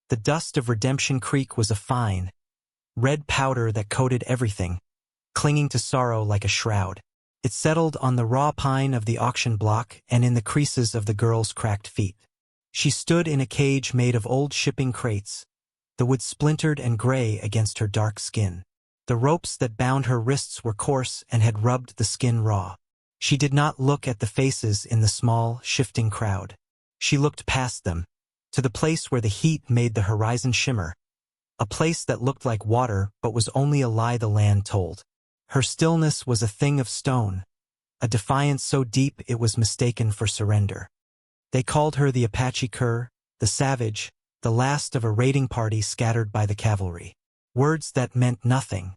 The dust of Redemption Creek was a fine, red powder that coated everything, clinging to sorrow like a shroud. It settled on the raw pine of the auction block and in the creases of the girl's cracked feet. She stood in a cage made of old shipping crates, the wood splintered and gray against her dark skin. The ropes that bound her wrists were coarse and had rubbed the skin raw. She did not look at the faces in the small, shifting crowd. She looked past them, to the place where the heat made the horizon shimmer, a place that looked like water but was only a lie the land told. Her stillness was a thing of stone, a defiance so deep it was mistaken for surrender. They called her the Apache cur, the savage, the last of a raiding party scattered by the cavalry. Words that meant nothing.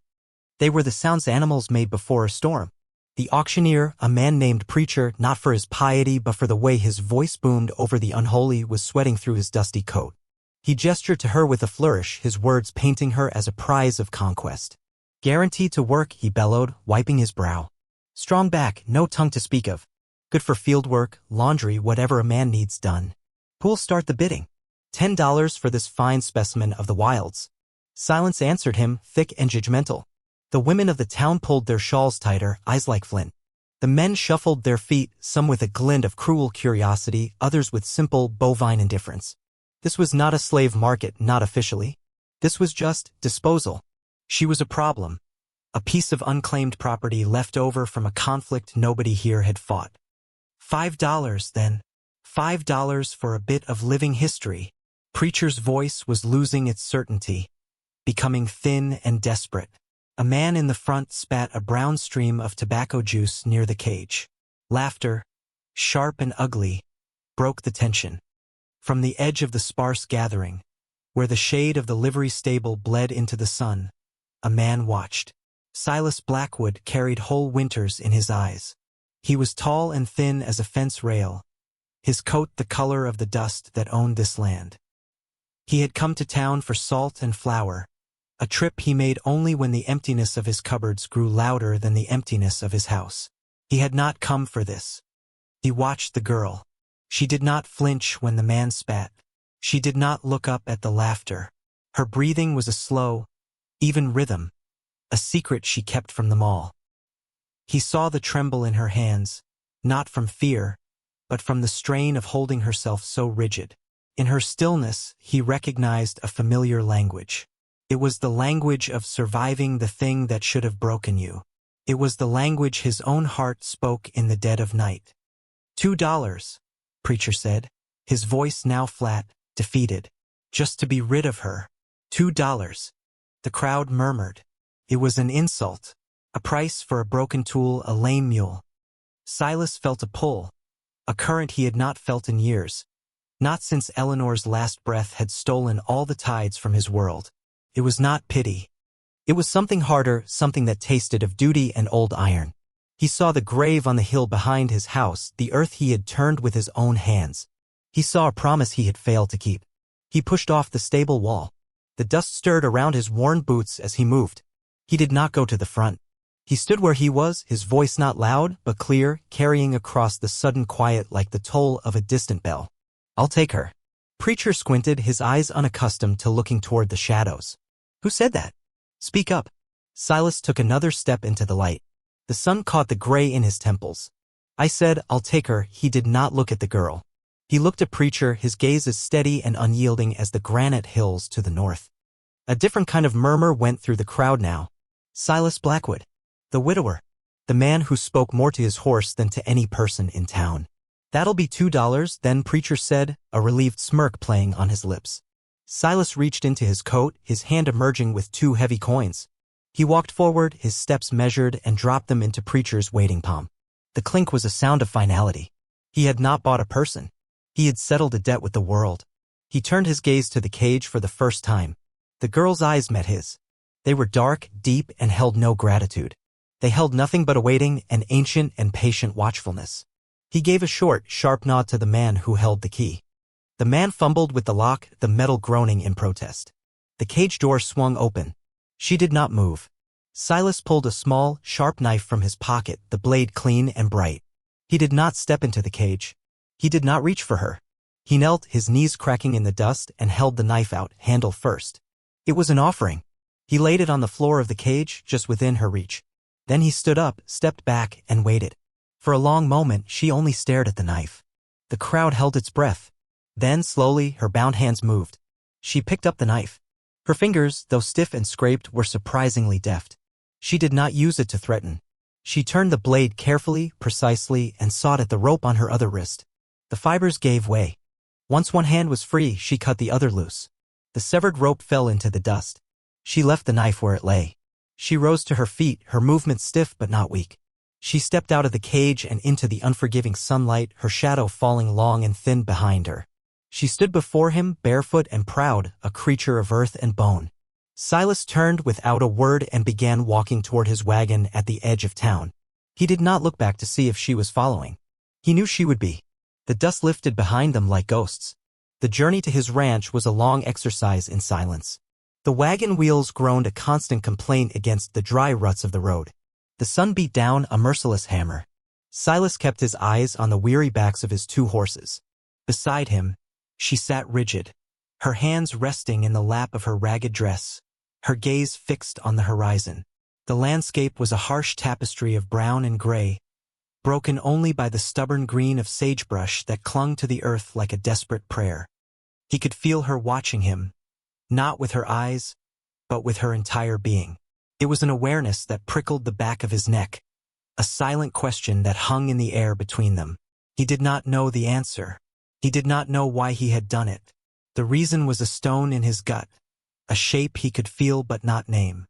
They were the sounds animals made before a storm. The auctioneer, a man named Preacher, not for his piety but for the way his voice boomed over the unholy, was sweating through his dusty coat. He gestured to her with a flourish, his words painting her as a prize of conquest. Guaranteed to work, he bellowed, wiping his brow. Strong back, no tongue to speak of. Good for field work, laundry, whatever a man needs done. Who'll start the bidding? $10 for this fine specimen of the wilds. Silence answered him, thick and judgmental. The women of the town pulled their shawls tighter, eyes like flint. The men shuffled their feet, some with a glint of cruel curiosity, others with simple, bovine indifference. This was not a slave market, not officially. This was just disposal. She was a problem. A piece of unclaimed property left over from a conflict nobody here had fought. $5 then. $5 for a bit of living history. Preacher's voice was losing its certainty, becoming thin and desperate. A man in the front spat a brown stream of tobacco juice near the cage. Laughter, sharp and ugly, broke the tension. From the edge of the sparse gathering, where the shade of the livery stable bled into the sun, a man watched. Silas Blackwood carried whole winters in his eyes. He was tall and thin as a fence rail, his coat the color of the dust that owned this land. He had come to town for salt and flour, a trip he made only when the emptiness of his cupboards grew louder than the emptiness of his house. He had not come for this. He watched the girl. She did not flinch when the man spat. She did not look up at the laughter. Her breathing was a slow, even rhythm, a secret she kept from them all. He saw the tremble in her hands, not from fear, but from the strain of holding herself so rigid. In her stillness, he recognized a familiar language. It was the language of surviving the thing that should have broken you. It was the language his own heart spoke in the dead of night. $2, Preacher said, his voice now flat, defeated. Just to be rid of her. $2. The crowd murmured. It was an insult, a price for a broken tool, a lame mule. Silas felt a pull, a current he had not felt in years, not since Eleanor's last breath had stolen all the tides from his world. It was not pity. It was something harder, something that tasted of duty and old iron. He saw the grave on the hill behind his house, the earth he had turned with his own hands. He saw a promise he had failed to keep. He pushed off the stable wall. The dust stirred around his worn boots as he moved. He did not go to the front. He stood where he was, his voice not loud but clear, carrying across the sudden quiet like the toll of a distant bell. I'll take her. Preacher squinted, his eyes unaccustomed to looking toward the shadows. Who said that? Speak up. Silas took another step into the light. The sun caught the gray in his temples. I said, I'll take her. He did not look at the girl. He looked at Preacher, his gaze as steady and unyielding as the granite hills to the north. A different kind of murmur went through the crowd now. Silas Blackwood. The widower. The man who spoke more to his horse than to any person in town. That'll be $2, then Preacher said, a relieved smirk playing on his lips. Silas reached into his coat, his hand emerging with 2 heavy coins. He walked forward, his steps measured, and dropped them into Preacher's waiting palm. The clink was a sound of finality. He had not bought a person. He had settled a debt with the world. He turned his gaze to the cage for the first time. The girl's eyes met his. They were dark, deep, and held no gratitude. They held nothing but a waiting, an ancient and patient watchfulness. He gave a short, sharp nod to the man who held the key. The man fumbled with the lock, the metal groaning in protest. The cage door swung open. She did not move. Silas pulled a small, sharp knife from his pocket, the blade clean and bright. He did not step into the cage. He did not reach for her. He knelt, his knees cracking in the dust, and held the knife out, handle first. It was an offering. He laid it on the floor of the cage, just within her reach. Then he stood up, stepped back, and waited. For a long moment, she only stared at the knife. The crowd held its breath. Then, slowly, her bound hands moved. She picked up the knife. Her fingers, though stiff and scraped, were surprisingly deft. She did not use it to threaten. She turned the blade carefully, precisely, and sawed at the rope on her other wrist. The fibers gave way. Once one hand was free, she cut the other loose. The severed rope fell into the dust. She left the knife where it lay. She rose to her feet, her movements stiff but not weak. She stepped out of the cage and into the unforgiving sunlight, her shadow falling long and thin behind her. She stood before him, barefoot and proud, a creature of earth and bone. Silas turned without a word and began walking toward his wagon at the edge of town. He did not look back to see if she was following. He knew she would be. The dust lifted behind them like ghosts. The journey to his ranch was a long exercise in silence. The wagon wheels groaned a constant complaint against the dry ruts of the road. The sun beat down a merciless hammer. Silas kept his eyes on the weary backs of his two horses. Beside him, she sat rigid, her hands resting in the lap of her ragged dress, her gaze fixed on the horizon. The landscape was a harsh tapestry of brown and gray, broken only by the stubborn green of sagebrush that clung to the earth like a desperate prayer. He could feel her watching him, not with her eyes, but with her entire being. It was an awareness that prickled the back of his neck, a silent question that hung in the air between them. He did not know the answer. He did not know why he had done it. The reason was a stone in his gut, a shape he could feel but not name.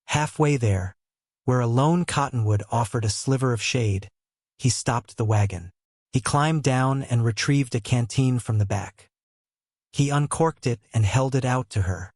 Halfway there, where a lone cottonwood offered a sliver of shade, he stopped the wagon. He climbed down and retrieved a canteen from the back. He uncorked it and held it out to her.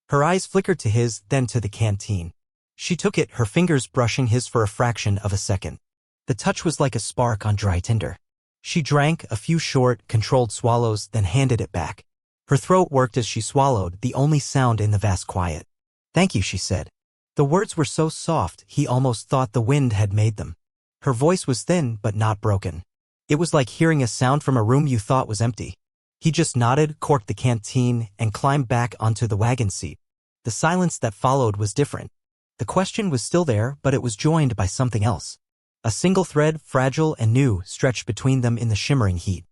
Her eyes flickered to his, then to the canteen. She took it, her fingers brushing his for a fraction of a second. The touch was like a spark on dry tinder. She drank a few short, controlled swallows, then handed it back. Her throat worked as she swallowed, the only sound in the vast quiet. "Thank you," she said. The words were so soft, he almost thought the wind had made them. Her voice was thin, but not broken. It was like hearing a sound from a room you thought was empty. He just nodded, corked the canteen, and climbed back onto the wagon seat. The silence that followed was different. The question was still there, but it was joined by something else. A single thread, fragile and new, stretched between them in the shimmering heat.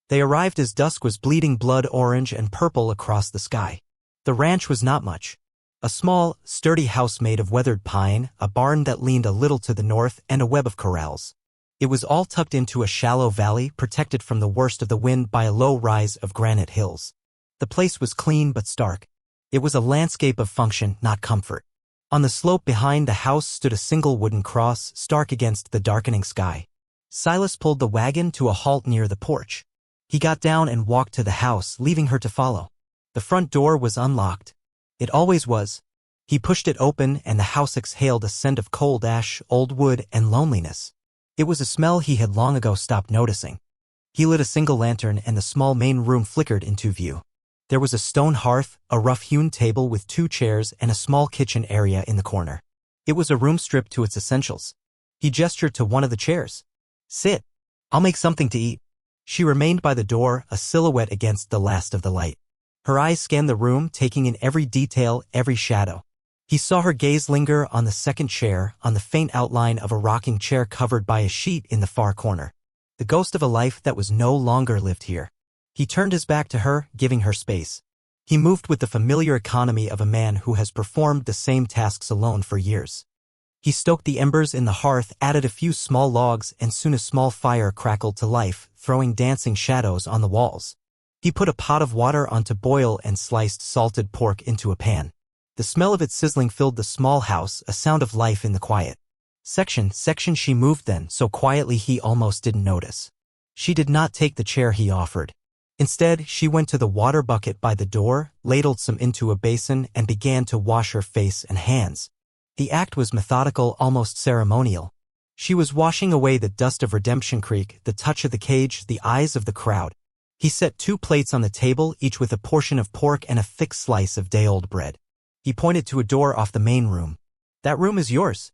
They arrived as dusk was bleeding blood orange and purple across the sky. The ranch was not much. A small, sturdy house made of weathered pine, a barn that leaned a little to the north, and a web of corrals. It was all tucked into a shallow valley, protected from the worst of the wind by a low rise of granite hills. The place was clean but stark. It was a landscape of function, not comfort. On the slope behind the house stood a single wooden cross, stark against the darkening sky. Silas pulled the wagon to a halt near the porch. He got down and walked to the house, leaving her to follow. The front door was unlocked. It always was. He pushed it open, and the house exhaled a scent of cold ash, old wood, and loneliness. It was a smell he had long ago stopped noticing. He lit a single lantern, and the small main room flickered into view. There was a stone hearth, a rough-hewn table with 2 chairs, and a small kitchen area in the corner. It was a room stripped to its essentials. He gestured to one of the chairs. "Sit. I'll make something to eat." She remained by the door, a silhouette against the last of the light. Her eyes scanned the room, taking in every detail, every shadow. He saw her gaze linger on the second chair, on the faint outline of a rocking chair covered by a sheet in the far corner. The ghost of a life that was no longer lived here. He turned his back to her, giving her space. He moved with the familiar economy of a man who has performed the same tasks alone for years. He stoked the embers in the hearth, added a few small logs, and soon a small fire crackled to life, throwing dancing shadows on the walls. He put a pot of water on to boil and sliced salted pork into a pan. The smell of it sizzling filled the small house, a sound of life in the quiet. Section she moved then, so quietly he almost didn't notice. She did not take the chair he offered. Instead, she went to the water bucket by the door, ladled some into a basin, and began to wash her face and hands. The act was methodical, almost ceremonial. She was washing away the dust of Redemption Creek, the touch of the cage, the eyes of the crowd. He set 2 plates on the table, each with a portion of pork and a thick slice of day-old bread. He pointed to a door off the main room. "That room is yours.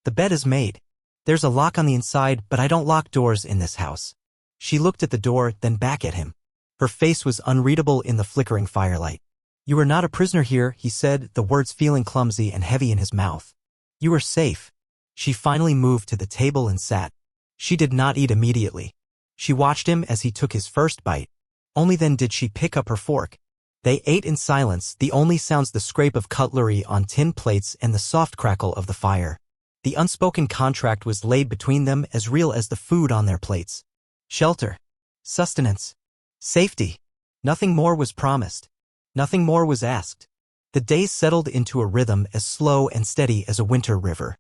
The bed is made. There's a lock on the inside, but I don't lock doors in this house." She looked at the door, then back at him. Her face was unreadable in the flickering firelight. "You are not a prisoner here," he said, the words feeling clumsy and heavy in his mouth. "You are safe." She finally moved to the table and sat. She did not eat immediately. She watched him as he took his first bite. Only then did she pick up her fork. They ate in silence, the only sounds the scrape of cutlery on tin plates and the soft crackle of the fire. The unspoken contract was laid between them, as real as the food on their plates. Shelter. Sustenance. Safety. Nothing more was promised. Nothing more was asked. The days settled into a rhythm as slow and steady as a winter river.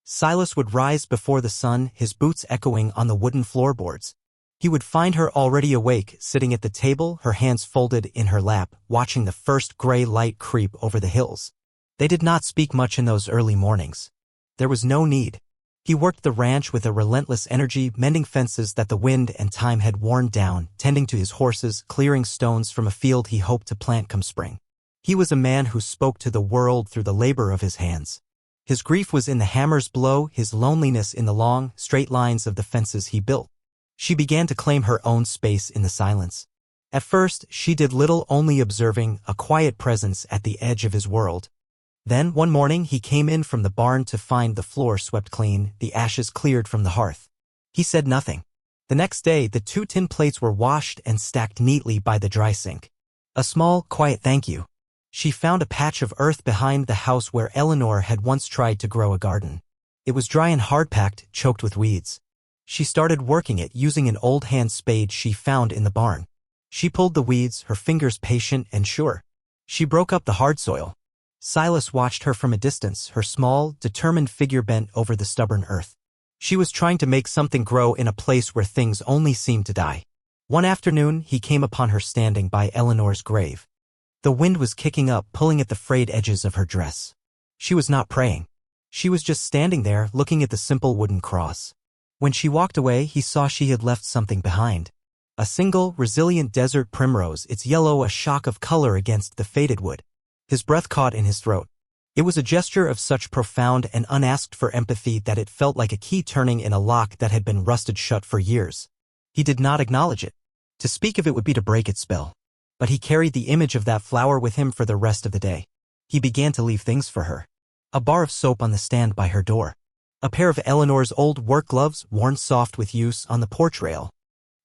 Silas would rise before the sun, his boots echoing on the wooden floorboards. He would find her already awake, sitting at the table, her hands folded in her lap, watching the first gray light creep over the hills. They did not speak much in those early mornings. There was no need. He worked the ranch with a relentless energy, mending fences that the wind and time had worn down, tending to his horses, clearing stones from a field he hoped to plant come spring. He was a man who spoke to the world through the labor of his hands. His grief was in the hammer's blow, his loneliness in the long, straight lines of the fences he built. She began to claim her own space in the silence. At first, she did little, only observing, a quiet presence at the edge of his world. Then, one morning, he came in from the barn to find the floor swept clean, the ashes cleared from the hearth. He said nothing. The next day, the 2 tin plates were washed and stacked neatly by the dry sink. A small, quiet thank you. She found a patch of earth behind the house where Eleanor had once tried to grow a garden. It was dry and hard-packed, choked with weeds. She started working it using an old hand spade she found in the barn. She pulled the weeds, her fingers patient and sure. She broke up the hard soil. Silas watched her from a distance, her small, determined figure bent over the stubborn earth. She was trying to make something grow in a place where things only seemed to die. One afternoon, he came upon her standing by Eleanor's grave. The wind was kicking up, pulling at the frayed edges of her dress. She was not praying. She was just standing there, looking at the simple wooden cross. When she walked away, he saw she had left something behind. A single, resilient desert primrose, its yellow a shock of color against the faded wood. His breath caught in his throat. It was a gesture of such profound and unasked-for empathy that it felt like a key turning in a lock that had been rusted shut for years. He did not acknowledge it. To speak of it would be to break its spell. But he carried the image of that flower with him for the rest of the day. He began to leave things for her. A bar of soap on the stand by her door. A pair of Eleanor's old work gloves, worn soft with use, on the porch rail.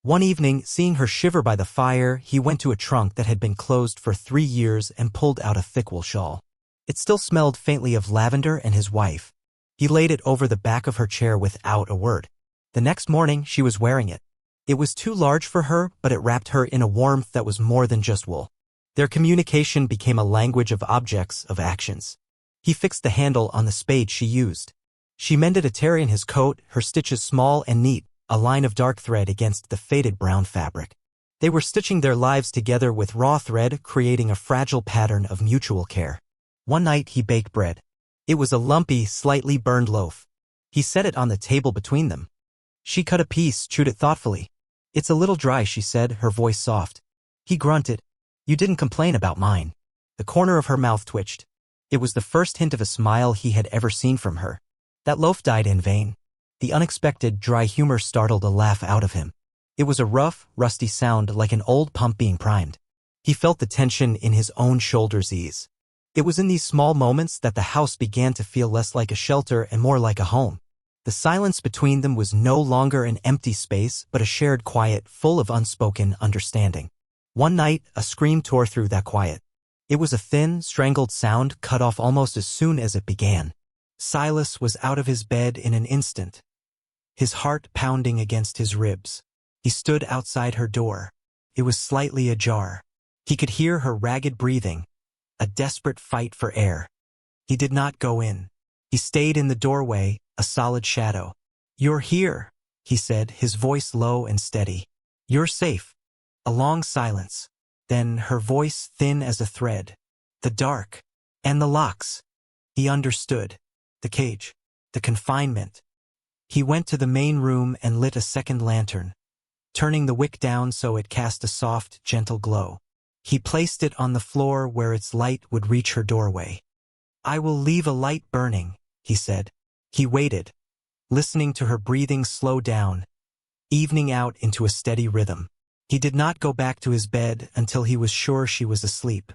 One evening, seeing her shiver by the fire, he went to a trunk that had been closed for 3 years and pulled out a thick wool shawl. It still smelled faintly of lavender and his wife. He laid it over the back of her chair without a word. The next morning, she was wearing it. It was too large for her, but it wrapped her in a warmth that was more than just wool. Their communication became a language of objects, of actions. He fixed the handle on the spade she used. She mended a tear in his coat, her stitches small and neat, a line of dark thread against the faded brown fabric. They were stitching their lives together with raw thread, creating a fragile pattern of mutual care. One night he baked bread. It was a lumpy, slightly burned loaf. He set it on the table between them. She cut a piece, chewed it thoughtfully. "It's a little dry," she said, her voice soft. He grunted. "You didn't complain about mine." The corner of her mouth twitched. It was the first hint of a smile he had ever seen from her. That loaf died in vain. The unexpected, dry humor startled a laugh out of him. It was a rough, rusty sound like an old pump being primed. He felt the tension in his own shoulders ease. It was in these small moments that the house began to feel less like a shelter and more like a home. The silence between them was no longer an empty space, but a shared quiet full of unspoken understanding. One night, a scream tore through that quiet. It was a thin, strangled sound cut off almost as soon as it began. Silas was out of his bed in an instant, his heart pounding against his ribs. He stood outside her door. It was slightly ajar. He could hear her ragged breathing, a desperate fight for air. He did not go in. He stayed in the doorway, a solid shadow. "You're here," he said, his voice low and steady. "You're safe." A long silence. Then her voice thin as a thread. "The dark. And the locks." He understood. The cage. The confinement. He went to the main room and lit a second lantern, turning the wick down so it cast a soft, gentle glow. He placed it on the floor where its light would reach her doorway. "I will leave a light burning," he said. He waited, listening to her breathing slow down, evening out into a steady rhythm. He did not go back to his bed until he was sure she was asleep.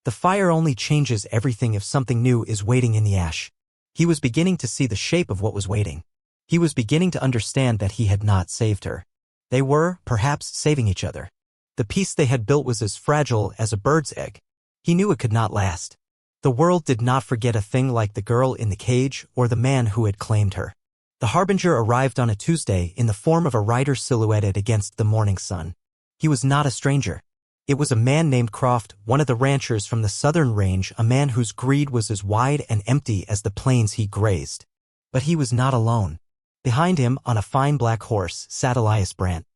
The fire only changes everything if something new is waiting in the ash. He was beginning to see the shape of what was waiting. He was beginning to understand that he had not saved her. They were, perhaps, saving each other. The peace they had built was as fragile as a bird's egg. He knew it could not last. The world did not forget a thing like the girl in the cage or the man who had claimed her. The harbinger arrived on a Tuesday in the form of a rider silhouetted against the morning sun. He was not a stranger. It was a man named Croft, one of the ranchers from the southern range, a man whose greed was as wide and empty as the plains he grazed. But he was not alone. Behind him, on a fine black horse, sat Elias Brant.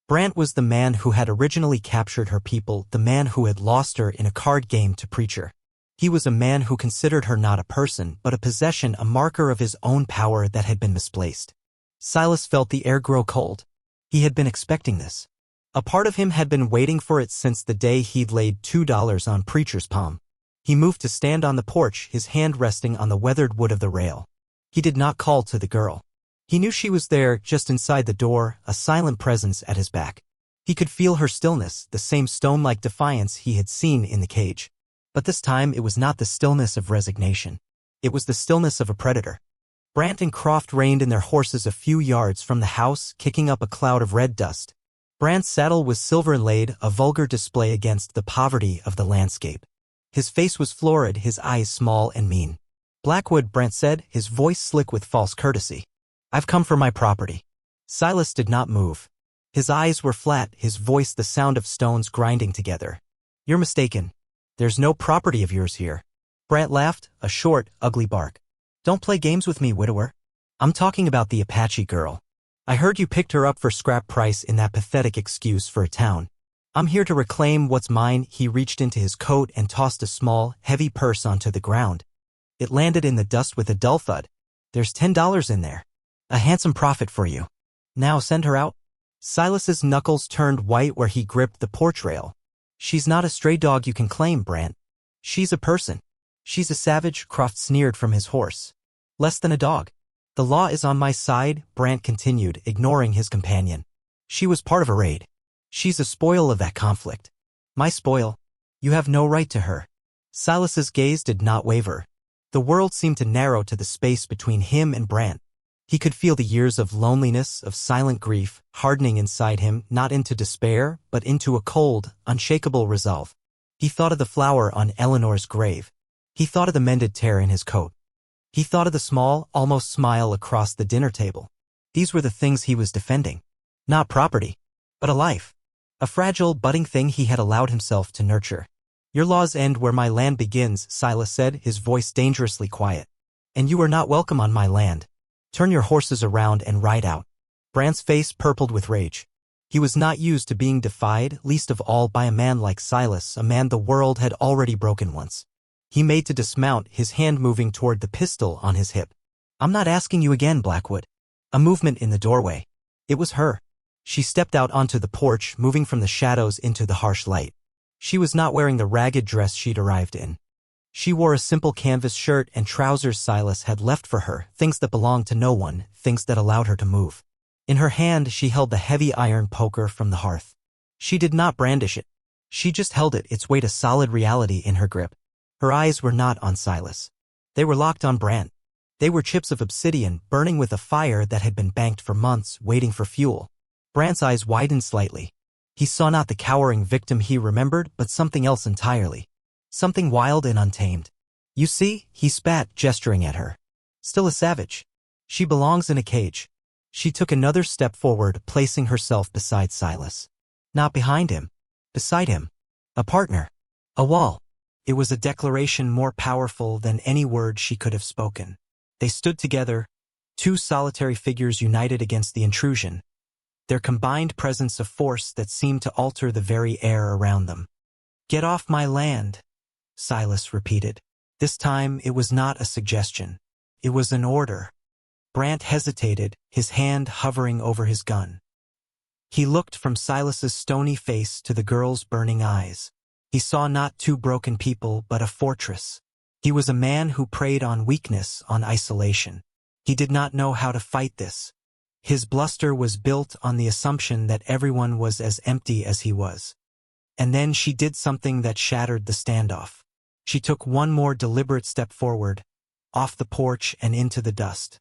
Brant was the man who had originally captured her people, the man who had lost her in a card game to Preacher. He was a man who considered her not a person, but a possession, a marker of his own power that had been misplaced. Silas felt the air grow cold. He had been expecting this. A part of him had been waiting for it since the day he'd laid $2 on Preacher's palm. He moved to stand on the porch, his hand resting on the weathered wood of the rail. He did not call to the girl. He knew she was there, just inside the door, a silent presence at his back. He could feel her stillness, the same stone-like defiance he had seen in the cage. But this time it was not the stillness of resignation. It was the stillness of a predator. Brant and Croft reined in their horses a few yards from the house, kicking up a cloud of red dust. Brant's saddle was silver inlaid, a vulgar display against the poverty of the landscape. His face was florid, his eyes small and mean. "Blackwood," Brant said, his voice slick with false courtesy. "I've come for my property." Silas did not move. His eyes were flat, his voice the sound of stones grinding together. "You're mistaken. There's no property of yours here." Brant laughed, a short, ugly bark. "Don't play games with me, widower. I'm talking about the Apache girl. I heard you picked her up for scrap price in that pathetic excuse for a town. I'm here to reclaim what's mine." He reached into his coat and tossed a small, heavy purse onto the ground. It landed in the dust with a dull thud. "There's $10 in there. A handsome profit for you. Now send her out." Silas's knuckles turned white where he gripped the porch rail. "She's not a stray dog you can claim, Brant. She's a person." "She's a savage," Croft sneered from his horse. "Less than a dog." "The law is on my side," Brant continued, ignoring his companion. "She was part of a raid. She's a spoil of that conflict." "My spoil? You have no right to her." Silas's gaze did not waver. The world seemed to narrow to the space between him and Brant. He could feel the years of loneliness, of silent grief, hardening inside him, not into despair, but into a cold, unshakable resolve. He thought of the flower on Eleanor's grave. He thought of the mended tear in his coat. He thought of the small, almost smile across the dinner table. These were the things he was defending. Not property, but a life. A fragile, budding thing he had allowed himself to nurture. "Your laws end where my land begins," Silas said, his voice dangerously quiet. "And you are not welcome on my land. Turn your horses around and ride out." Brant's face purpled with rage. He was not used to being defied, least of all by a man like Silas, a man the world had already broken once. He made to dismount, his hand moving toward the pistol on his hip. "I'm not asking you again, Blackwood." A movement in the doorway. It was her. She stepped out onto the porch, moving from the shadows into the harsh light. She was not wearing the ragged dress she'd arrived in. She wore a simple canvas shirt and trousers Silas had left for her, things that belonged to no one, things that allowed her to move. In her hand she held the heavy iron poker from the hearth. She did not brandish it. She just held it, its weight a solid reality in her grip. Her eyes were not on Silas. They were locked on Brant. They were chips of obsidian, burning with a fire that had been banked for months, waiting for fuel. Brant's eyes widened slightly. He saw not the cowering victim he remembered, but something else entirely. Something wild and untamed. "You see," he spat, gesturing at her. "Still a savage. She belongs in a cage." She took another step forward, placing herself beside Silas. Not behind him. Beside him. A partner. A wall. It was a declaration more powerful than any word she could have spoken. They stood together, two solitary figures united against the intrusion, their combined presence a force that seemed to alter the very air around them. "Get off my land," Silas repeated. This time it was not a suggestion. It was an order. Brant hesitated, his hand hovering over his gun. He looked from Silas's stony face to the girl's burning eyes. He saw not two broken people, but a fortress. He was a man who preyed on weakness, on isolation. He did not know how to fight this. His bluster was built on the assumption that everyone was as empty as he was. And then she did something that shattered the standoff. She took one more deliberate step forward, off the porch and into the dust.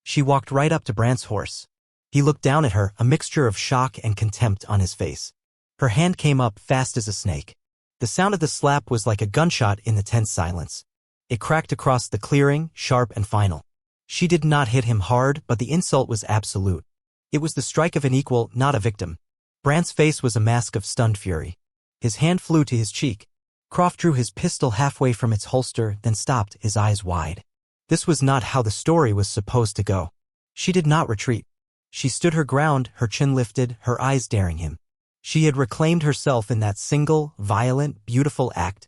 She walked right up to Brant's horse. He looked down at her, a mixture of shock and contempt on his face. Her hand came up fast as a snake. The sound of the slap was like a gunshot in the tense silence. It cracked across the clearing, sharp and final. She did not hit him hard, but the insult was absolute. It was the strike of an equal, not a victim. Brant's face was a mask of stunned fury. His hand flew to his cheek. Croft drew his pistol halfway from its holster, then stopped, his eyes wide. This was not how the story was supposed to go. She did not retreat. She stood her ground, her chin lifted, her eyes daring him. She had reclaimed herself in that single, violent, beautiful act.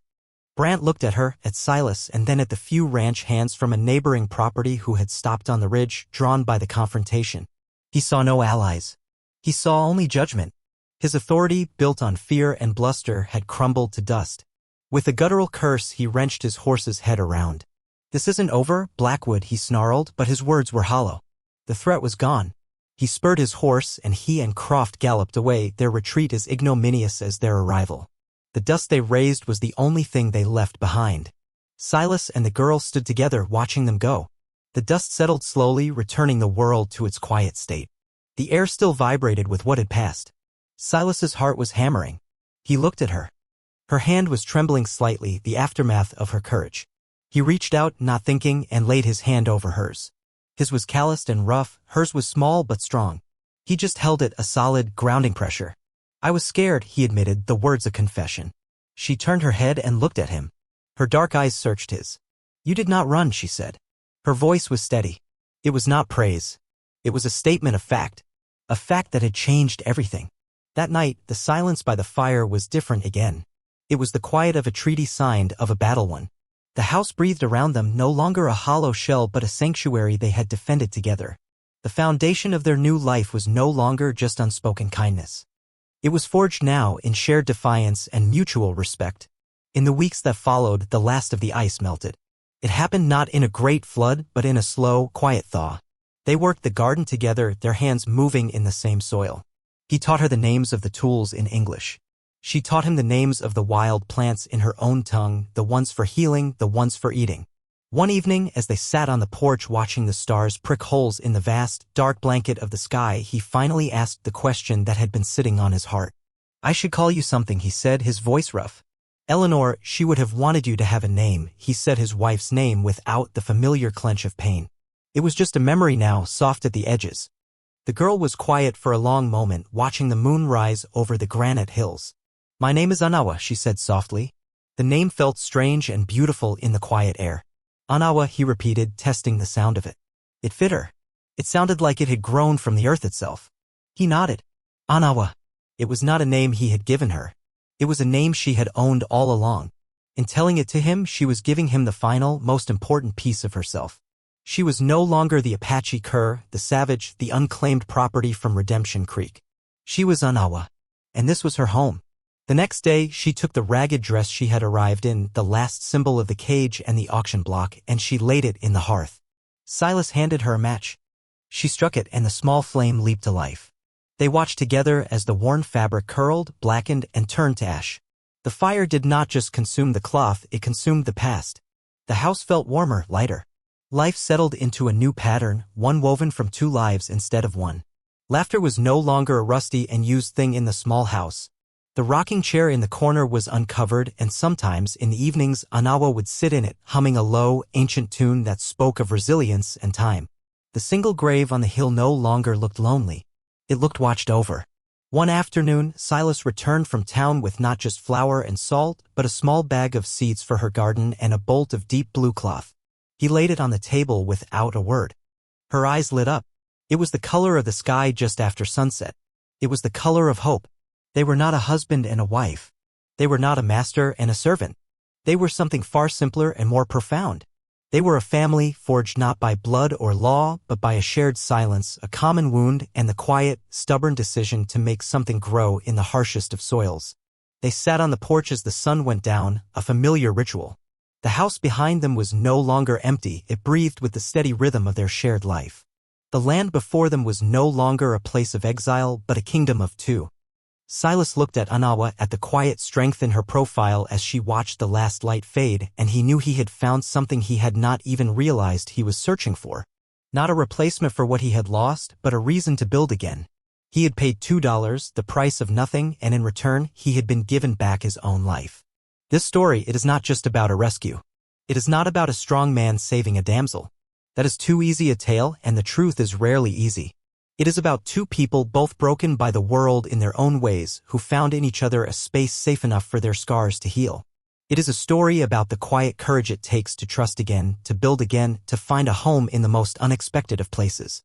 Brant looked at her, at Silas, and then at the few ranch hands from a neighboring property who had stopped on the ridge, drawn by the confrontation. He saw no allies. He saw only judgment. His authority, built on fear and bluster, had crumbled to dust. With a guttural curse, he wrenched his horse's head around. "This isn't over, Blackwood," he snarled, but his words were hollow. The threat was gone. He spurred his horse, and he and Croft galloped away, their retreat as ignominious as their arrival. The dust they raised was the only thing they left behind. Silas and the girl stood together, watching them go. The dust settled slowly, returning the world to its quiet state. The air still vibrated with what had passed. Silas's heart was hammering. He looked at her. Her hand was trembling slightly, the aftermath of her courage. He reached out, not thinking, and laid his hand over hers. His was calloused and rough, hers was small but strong. He just held it, a solid, grounding pressure. "I was scared," he admitted, the words a confession. She turned her head and looked at him. Her dark eyes searched his. "You did not run," she said. Her voice was steady. It was not praise. It was a statement of fact. A fact that had changed everything. That night, the silence by the fire was different again. It was the quiet of a treaty signed, of a battle won. The house breathed around them, no longer a hollow shell but a sanctuary they had defended together. The foundation of their new life was no longer just unspoken kindness. It was forged now in shared defiance and mutual respect. In the weeks that followed, the last of the ice melted. It happened not in a great flood, but in a slow, quiet thaw. They worked the garden together, their hands moving in the same soil. He taught her the names of the tools in English. She taught him the names of the wild plants in her own tongue, the ones for healing, the ones for eating. One evening, as they sat on the porch watching the stars prick holes in the vast, dark blanket of the sky, he finally asked the question that had been sitting on his heart. "I should call you something," he said, his voice rough. "Eleanor, she would have wanted you to have a name," he said, his wife's name without the familiar clench of pain. It was just a memory now, soft at the edges. The girl was quiet for a long moment, watching the moon rise over the granite hills. "My name is Anawa," she said softly. The name felt strange and beautiful in the quiet air. "Anawa," he repeated, testing the sound of it. It fit her. It sounded like it had grown from the earth itself. He nodded. Anawa. It was not a name he had given her. It was a name she had owned all along. In telling it to him, she was giving him the final, most important piece of herself. She was no longer the Apache cur, the savage, the unclaimed property from Redemption Creek. She was Anawa. And this was her home. The next day, she took the ragged dress she had arrived in, the last symbol of the cage and the auction block, and she laid it in the hearth. Silas handed her a match. She struck it, and the small flame leaped to life. They watched together as the worn fabric curled, blackened, and turned to ash. The fire did not just consume the cloth, it consumed the past. The house felt warmer, lighter. Life settled into a new pattern, one woven from two lives instead of one. Laughter was no longer a rusty and used thing in the small house. The rocking chair in the corner was uncovered, and sometimes, in the evenings, Anawa would sit in it, humming a low, ancient tune that spoke of resilience and time. The single grave on the hill no longer looked lonely. It looked watched over. One afternoon, Silas returned from town with not just flour and salt, but a small bag of seeds for her garden and a bolt of deep blue cloth. He laid it on the table without a word. Her eyes lit up. It was the color of the sky just after sunset. It was the color of hope. They were not a husband and a wife. They were not a master and a servant. They were something far simpler and more profound. They were a family forged not by blood or law, but by a shared silence, a common wound, and the quiet, stubborn decision to make something grow in the harshest of soils. They sat on the porch as the sun went down, a familiar ritual. The house behind them was no longer empty, it breathed with the steady rhythm of their shared life. The land before them was no longer a place of exile but a kingdom of two. Silas looked at Anawa at the quiet strength in her profile as she watched the last light fade, and he knew he had found something he had not even realized he was searching for. Not a replacement for what he had lost, but a reason to build again. He had paid $2, the price of nothing, and in return, he had been given back his own life. This story, it is not just about a rescue. It is not about a strong man saving a damsel. That is too easy a tale, and the truth is rarely easy. It is about two people both broken by the world in their own ways who found in each other a space safe enough for their scars to heal. It is a story about the quiet courage it takes to trust again, to build again, to find a home in the most unexpected of places.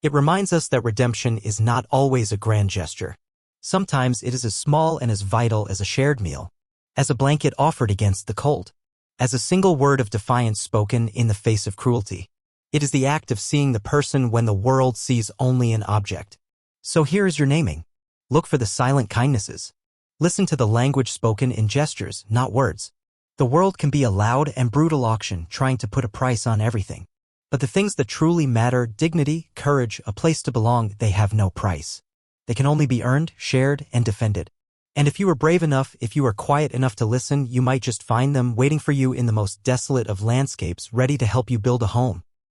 It reminds us that redemption is not always a grand gesture. Sometimes it is as small and as vital as a shared meal, as a blanket offered against the cold, as a single word of defiance spoken in the face of cruelty. It is the act of seeing the person when the world sees only an object. So here is your naming. Look for the silent kindnesses. Listen to the language spoken in gestures, not words. The world can be a loud and brutal auction trying to put a price on everything. But the things that truly matter, dignity, courage, a place to belong, they have no price. They can only be earned, shared, and defended. And if you are brave enough, if you are quiet enough to listen, you might just find them waiting for you in the most desolate of landscapes, ready to help you build a home.